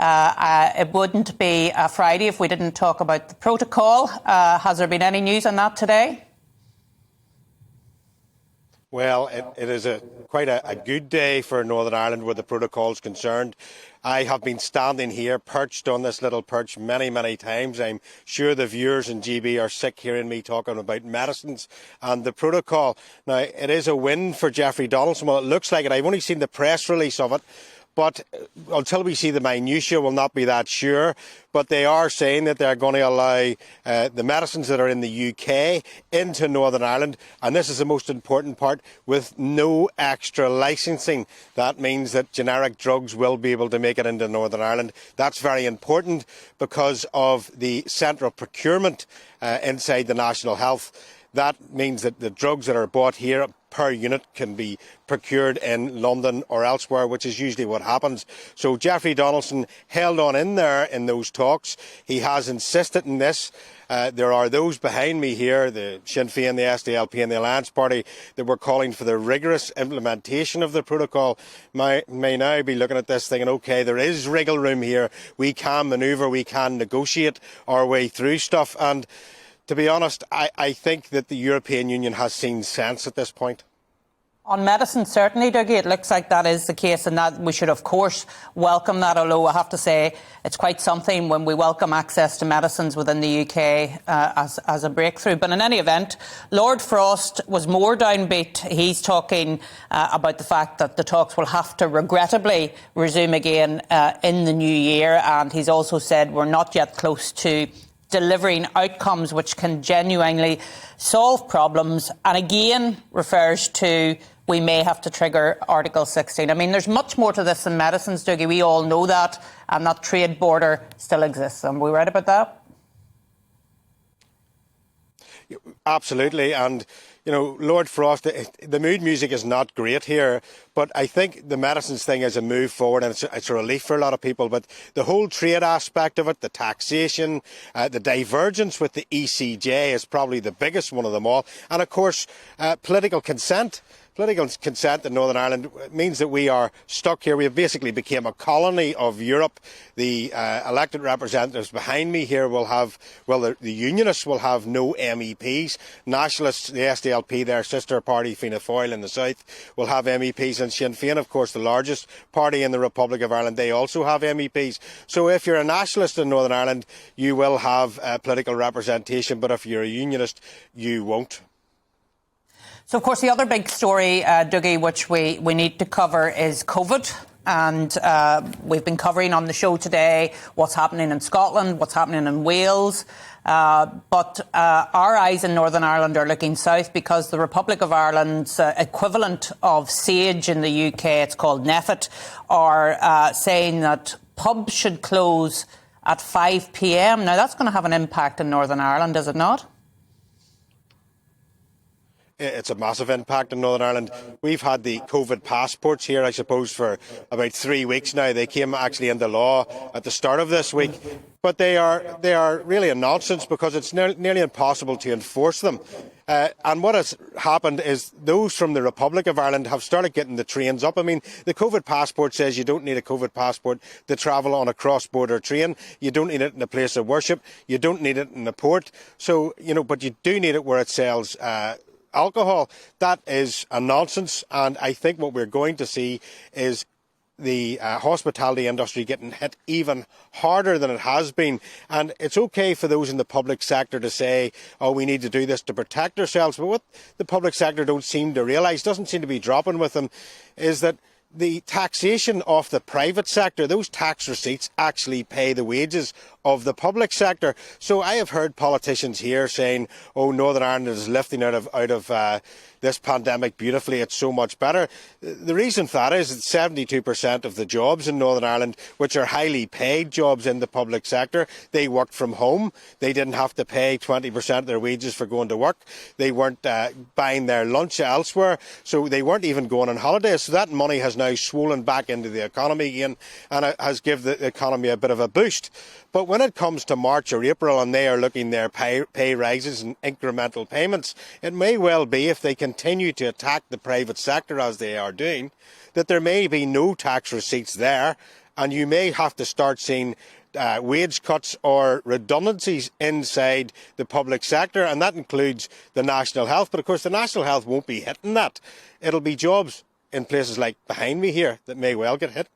It wouldn't be a Friday if we didn't talk about the protocol. Has there been any news on that today? Well, it is quite a good day for Northern Ireland where the protocol is concerned. I have been standing here perched on this little perch many times. I'm sure the viewers in GB are sick hearing me talking about medicines and the protocol. Now, it is a win for Jeffrey Donaldson. Well, it looks like it. I've only seen the press release of it. But until we see the minutiae, we'll not be that sure. But they are saying that they're going to allow the medicines that are in the UK into Northern Ireland. And this is the most important part, with no extra licensing. That means that generic drugs will be able to make it into Northern Ireland. That's very important because of the centre of procurement inside the National Health. That means that the drugs that are bought here per unit can be procured in London or elsewhere, which is usually what happens. So Jeffrey Donaldson held on in there in those talks. He has insisted in this. There are those behind me here, the Sinn Féin, the SDLP and the Alliance Party, that were calling for the rigorous implementation of the protocol. May now be looking at this thinking, OK, there is wriggle room here. We can manoeuvre, we can negotiate our way through stuff. And to be honest, I think that the European Union has seen sense at this point. On medicine, certainly, Dougie, it looks like that is the case, and that we should, of course, welcome that, although I have to say it's quite something when we welcome access to medicines within the UK as a breakthrough. But in any event, Lord Frost was more downbeat. He's talking about the fact that the talks will have to regrettably resume again in the new year, and he's also said we're not yet close to delivering outcomes which can genuinely solve problems, and again refers to we may have to trigger Article 16. I mean, there's much more to this than medicines, Dougie. We all know that, and that trade border still exists. Are we right about that? Absolutely. And, you know, Lord Frost, the mood music is not great here, but I think the medicines thing is a move forward, and it's a relief for a lot of people. But the whole trade aspect of it, the taxation, the divergence with the ECJ is probably the biggest one of them all. And, of course, political consent. Political consent in Northern Ireland means that we are stuck here. We have basically become a colony of Europe. The elected representatives behind me here will have, well, the Unionists will have no MEPs. Nationalists, the SDLP, their sister party, Fianna Fáil in the south, will have MEPs. And Sinn Féin, of course, the largest party in the Republic of Ireland, they also have MEPs. So if you're a nationalist in Northern Ireland, you will have political representation. But if you're a Unionist, you won't. So, of course, the other big story, Dougie, which we need to cover is COVID. And we've been covering on the show today what's happening in Scotland, what's happening in Wales. But our eyes in Northern Ireland are looking south because the Republic of Ireland's equivalent of SAGE in the UK, it's called NEFIT, are saying that pubs should close at 5 p.m. Now, that's going to have an impact in Northern Ireland, is it not? It's a massive impact in Northern Ireland. We've had the COVID passports here, I suppose, for about 3 weeks now. They came actually into law at the start of this week. But they are really a nonsense because it's nearly impossible to enforce them. And what has happened is those from the Republic of Ireland have started getting the trains up. I mean, the COVID passport says you don't need a COVID passport to travel on a cross-border train. You don't need it in a place of worship. You don't need it in a port. So, you know, but you do need it where it sells alcohol. That is a nonsense, and I think what we're going to see is the hospitality industry getting hit even harder than it has been. And it's okay for those in the public sector to say, oh, we need to do this to protect ourselves, but what the public sector don't seem to realise, doesn't seem to be dropping with them, is that the taxation of the private sector, those tax receipts actually pay the wages of the public sector. So I have heard politicians here saying, oh, Northern Ireland is lifting out of this pandemic beautifully, it's so much better. The reason for that is that 72% of the jobs in Northern Ireland, which are highly paid jobs in the public sector, they worked from home. They didn't have to pay 20% of their wages for going to work. They weren't buying their lunch elsewhere, so they weren't even going on holiday. So that money has now swollen back into the economy again, and it has given the economy a bit of a boost. But when it comes to March or April and they are looking their pay rises and incremental payments, it may well be, if they continue to attack the private sector as they are doing, that there may be no tax receipts there and you may have to start seeing wage cuts or redundancies inside the public sector, and that includes the National Health. But of course the National Health won't be hitting that. It'll be jobs in places like behind me here that may well get hit.